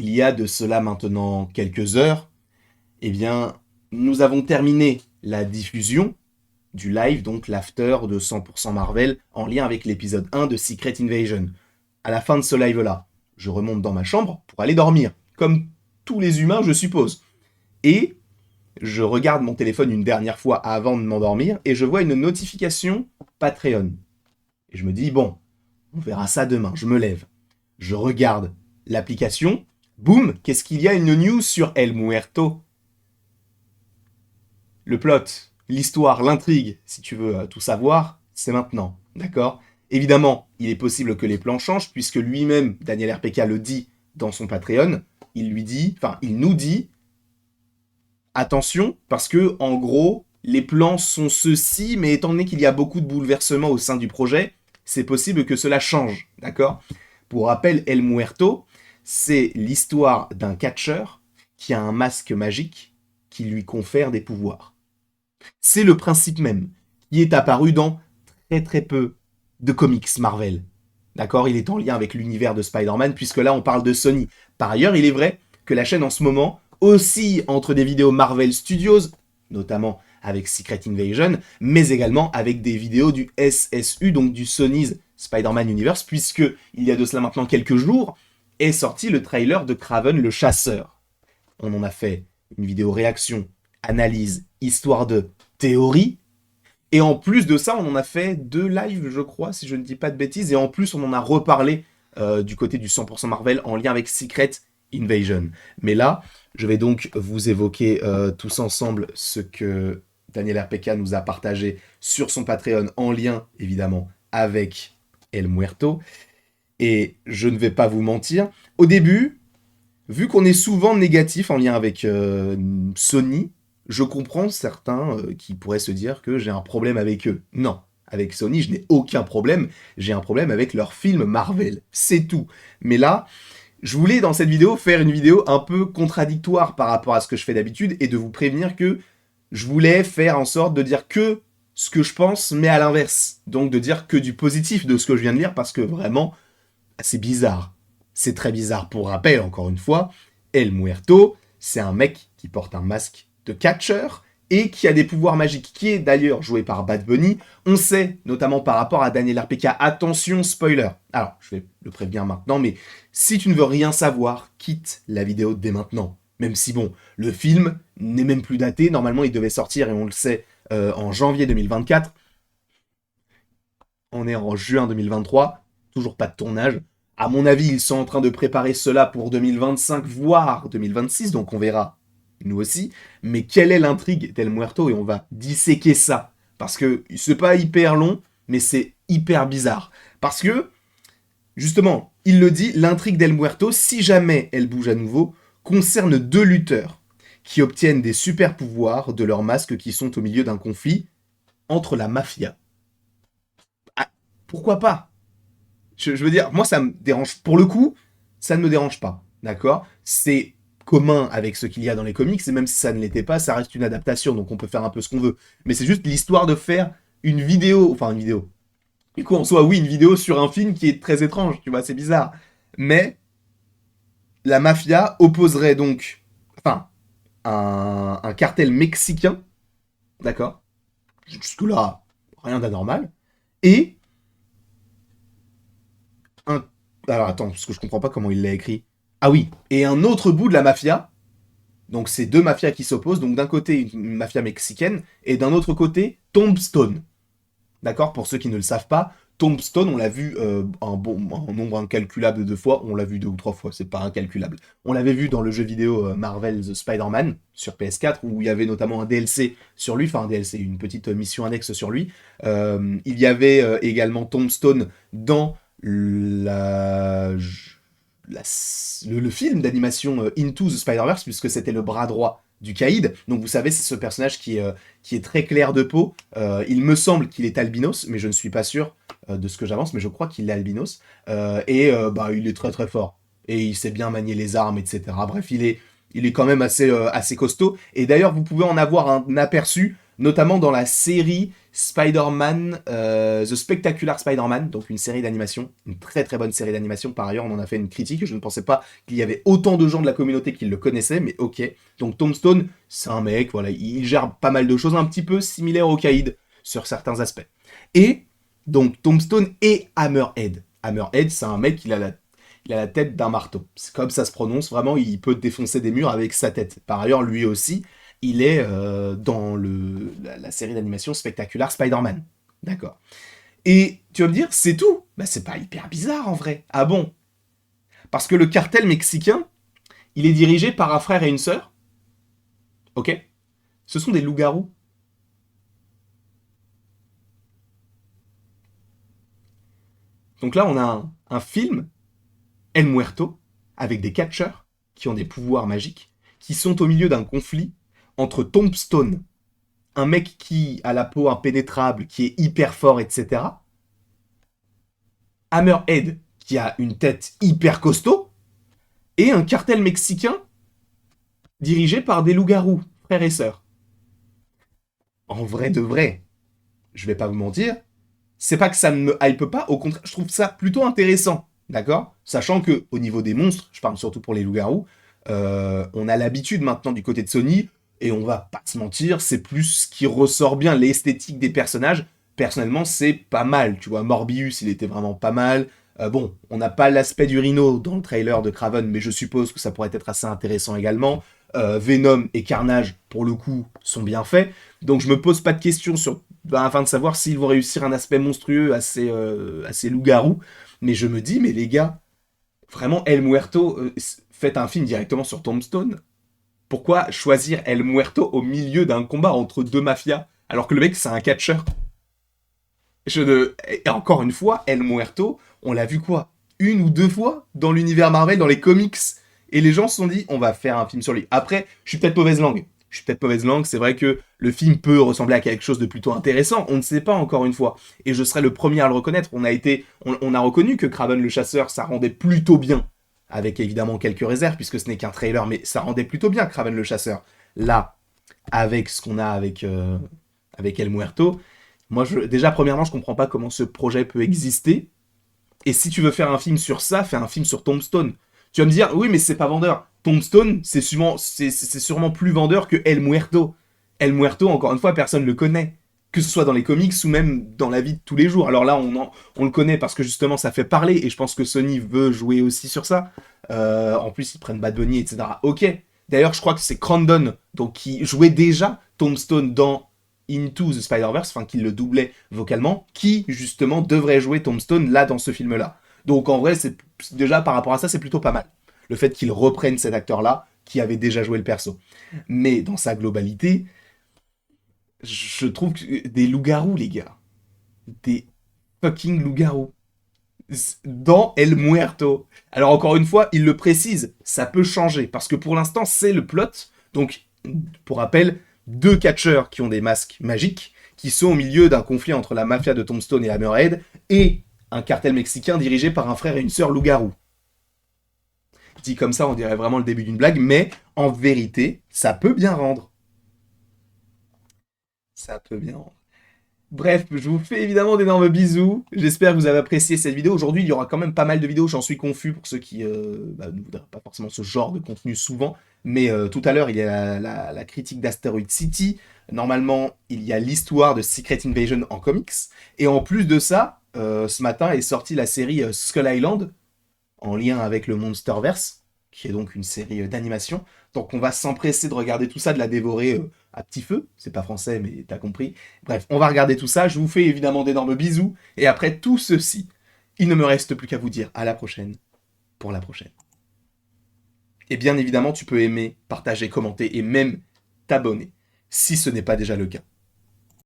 il y a de cela maintenant quelques heures, eh bien, nous avons terminé la diffusion du live, donc l'after de 100% Marvel, en lien avec l'épisode 1 de Secret Invasion. À la fin de ce live-là, je remonte dans ma chambre pour aller dormir, comme tous les humains, je suppose. Et je regarde mon téléphone une dernière fois avant de m'endormir, et je vois une notification Patreon. Et je me dis, bon, on verra ça demain, je me lève. Je regarde l'application, boum, qu'est-ce qu'il y a, une news sur El Muerto. Le plot, l'histoire, l'intrigue, si tu veux tout savoir, c'est maintenant, d'accord? Évidemment, il est possible que les plans changent, puisque lui-même, Daniel RPK le dit dans son Patreon, il nous dit, attention, parce que, en gros, les plans sont ceux-ci, mais étant donné qu'il y a beaucoup de bouleversements au sein du projet, c'est possible que cela change, d'accord? Pour rappel, El Muerto, c'est l'histoire d'un catcheur qui a un masque magique qui lui confère des pouvoirs. C'est le principe même, qui est apparu dans très très peu de comics Marvel. D'accord? Il est en lien avec l'univers de Spider-Man, puisque là on parle de Sony. Par ailleurs, il est vrai que la chaîne en ce moment oscille entre des vidéos Marvel Studios, notamment avec Secret Invasion, mais également avec des vidéos du SSU, donc du Sony's Spider-Man Universe, puisque il y a de cela maintenant quelques jours, est sorti le trailer de Kraven le Chasseur. On en a fait une vidéo réaction, analyse, histoire de théorie, et en plus de ça, on en a fait 2 lives, je crois, si je ne dis pas de bêtises, et en plus on en a reparlé du côté du 100% Marvel en lien avec Secret Invasion. Mais là, je vais donc vous évoquer tous ensemble ce que Daniel RPK nous a partagé sur son Patreon en lien, évidemment, avec El Muerto. Et je ne vais pas vous mentir, au début, vu qu'on est souvent négatif en lien avec Sony, je comprends certains qui pourraient se dire que j'ai un problème avec eux. Non, avec Sony, je n'ai aucun problème. J'ai un problème avec leurs films Marvel. C'est tout. Mais là, je voulais dans cette vidéo faire une vidéo un peu contradictoire par rapport à ce que je fais d'habitude et de vous prévenir que je voulais faire en sorte de dire que ce que je pense, mais à l'inverse. Donc de dire que du positif de ce que je viens de lire parce que vraiment, c'est bizarre. C'est très bizarre. Pour rappel, encore une fois, El Muerto, c'est un mec qui porte un masque de catcheur et qui a des pouvoirs magiques, qui est d'ailleurs joué par Bad Bunny. On sait, notamment par rapport à Daniel RPK, attention spoiler. Alors, je vais le prévenir maintenant, mais si tu ne veux rien savoir, quitte la vidéo dès maintenant. Même si bon, le film n'est même plus daté, normalement il devait sortir, et on le sait, en janvier 2024. On est en juin 2023, toujours pas de tournage. À mon avis, ils sont en train de préparer cela pour 2025, voire 2026, donc on verra, nous aussi. Mais quelle est l'intrigue d'El Muerto? Et on va disséquer ça. Parce que c'est pas hyper long, mais c'est hyper bizarre. Parce que, justement, il le dit, l'intrigue d'El Muerto, si jamais elle bouge à nouveau, concerne 2 lutteurs qui obtiennent des super pouvoirs de leurs masques qui sont au milieu d'un conflit entre la mafia. Ah, pourquoi pas? Je veux dire, moi, ça me dérange. Pour le coup, ça ne me dérange pas. D'accord? C'est commun avec ce qu'il y a dans les comics, et même si ça ne l'était pas, ça reste une adaptation, donc on peut faire un peu ce qu'on veut. Mais c'est juste l'histoire de faire une vidéo. Enfin, une vidéo. Du coup, en soi, oui, une vidéo sur un film qui est très étrange, tu vois, c'est bizarre. Mais la mafia opposerait donc. Enfin, un cartel mexicain. D'accord? Jusque-là, rien d'anormal. Et un... Alors attends, parce que je comprends pas comment il l'a écrit. Ah oui, et un autre bout de la mafia. Donc c'est 2 mafias qui s'opposent. Donc d'un côté une mafia mexicaine et d'un autre côté Tombstone. D'accord? Pour ceux qui ne le savent pas, Tombstone, on l'a vu un nombre incalculable de fois. On l'a vu 2 ou 3 fois, c'est pas incalculable. On l'avait vu dans le jeu vidéo Marvel The Spider-Man sur PS4 où il y avait notamment un DLC sur lui, enfin un DLC, une petite mission annexe sur lui. Il y avait également Tombstone dans la, la- le film d'animation Into the Spider-Verse, puisque c'était le bras droit du Caïd. Donc vous savez, c'est ce personnage qui est très clair de peau. Il me semble qu'il est albinos, mais je ne suis pas sûr de ce que j'avance, mais je crois qu'il est albinos. Bah, il est très très fort. Et il sait bien manier les armes, etc. Bref, il est quand même assez costaud. Et d'ailleurs, vous pouvez en avoir un aperçu notamment dans la série Spider-Man, The Spectacular Spider-Man, donc une série d'animation, une très très bonne série d'animation. Par ailleurs, on en a fait une critique. Je ne pensais pas qu'il y avait autant de gens de la communauté qui le connaissaient, mais ok. Donc Tombstone, c'est un mec, voilà, il gère pas mal de choses, un petit peu similaires au Kaïd sur certains aspects. Et donc Tombstone et Hammerhead. Hammerhead, c'est un mec, il a la tête d'un marteau. C'est comme ça se prononce, vraiment, il peut défoncer des murs avec sa tête. Par ailleurs, lui aussi, il est dans la série d'animation Spectacular Spider-Man. D'accord. Et tu vas me dire, c'est tout. Bah, c'est pas hyper bizarre en vrai. Ah bon? Parce que le cartel mexicain, il est dirigé par un frère et une sœur. Ok? Ce sont des loups-garous. Donc là, on a un film, El Muerto, avec des catcheurs qui ont des pouvoirs magiques, qui sont au milieu d'un conflit entre Tombstone, un mec qui a la peau impénétrable, qui est hyper fort, etc. Hammerhead, qui a une tête hyper costaud, et un cartel mexicain dirigé par des loups-garous, frères et sœurs. En vrai de vrai, je vais pas vous mentir, c'est pas que ça ne me hype pas, au contraire, je trouve ça plutôt intéressant, d'accord? Sachant que au niveau des monstres, je parle surtout pour les loups-garous, on a l'habitude maintenant du côté de Sony, et on va pas se mentir, c'est plus ce qui ressort bien, l'esthétique des personnages. Personnellement, c'est pas mal, tu vois, Morbius, il était vraiment pas mal. Bon, on n'a pas l'aspect du rhino dans le trailer de Kraven, mais je suppose que ça pourrait être assez intéressant également. Venom et Carnage, pour le coup, sont bien faits. Donc je me pose pas de questions afin de savoir s'ils vont réussir un aspect monstrueux assez loup-garou. Mais je me dis, mais les gars, vraiment, El Muerto, faites un film directement sur Tombstone. Pourquoi choisir El Muerto au milieu d'un combat entre deux mafias alors que le mec c'est un catcheur? Et encore une fois, El Muerto, on l'a vu quoi? Une ou deux fois dans l'univers Marvel, dans les comics. Et les gens se sont dit, on va faire un film sur lui. Après, je suis peut-être mauvaise langue. Je suis peut-être mauvaise langue, c'est vrai que le film peut ressembler à quelque chose de plutôt intéressant, on ne sait pas encore une fois. Et je serai le premier à le reconnaître. On a reconnu que Kraven le chasseur, ça rendait plutôt bien. Avec évidemment quelques réserves, puisque ce n'est qu'un trailer, mais ça rendait plutôt bien Kraven le chasseur. Là, avec ce qu'on a avec El Muerto, déjà, premièrement, je comprends pas comment ce projet peut exister. Et si tu veux faire un film sur ça, fais un film sur Tombstone. Tu vas me dire, oui, mais c'est pas vendeur. Tombstone, c'est sûrement plus vendeur que El Muerto. El Muerto, encore une fois, personne ne le connaît. Que ce soit dans les comics ou même dans la vie de tous les jours. Alors là, on le connaît parce que justement, ça fait parler. Et je pense que Sony veut jouer aussi sur ça. En plus, ils prennent Bad Bunny, etc. Ok. D'ailleurs, je crois que c'est Crandon, donc qui jouait déjà Tombstone dans Into the Spider-Verse, enfin qui le doublait vocalement, qui justement devrait jouer Tombstone là dans ce film-là. Donc en vrai, c'est déjà par rapport à ça, c'est plutôt pas mal. Le fait qu'il reprenne cet acteur-là qui avait déjà joué le perso. Mais dans sa globalité, je trouve que des loups-garous, les gars. Des fucking loups-garous. Dans El Muerto. Alors encore une fois, il le précise, ça peut changer, parce que pour l'instant, c'est le plot. Donc, pour rappel, deux catcheurs qui ont des masques magiques, qui sont au milieu d'un conflit entre la mafia de Tombstone et Hammerhead, et un cartel mexicain dirigé par un frère et une sœur loup-garou. Dit comme ça, on dirait vraiment le début d'une blague, mais en vérité, ça peut bien rendre. Ça peut bien rendre. Bref, je vous fais évidemment d'énormes bisous. J'espère que vous avez apprécié cette vidéo. Aujourd'hui, il y aura quand même pas mal de vidéos. J'en suis confus pour ceux qui ne voudraient pas forcément ce genre de contenu souvent. Mais tout à l'heure, il y a la critique d'Asteroid City. Normalement, il y a l'histoire de Secret Invasion en comics. Et en plus de ça, ce matin est sortie la série Skull Island, en lien avec le Monsterverse, qui est donc une série d'animation. Donc on va s'empresser de regarder tout ça, de la dévorer à petit feu. C'est pas français, mais t'as compris. Bref, on va regarder tout ça. Je vous fais évidemment d'énormes bisous. Et après tout ceci, il ne me reste plus qu'à vous dire à la prochaine pour la prochaine. Et bien évidemment, tu peux aimer, partager, commenter et même t'abonner, si ce n'est pas déjà le cas.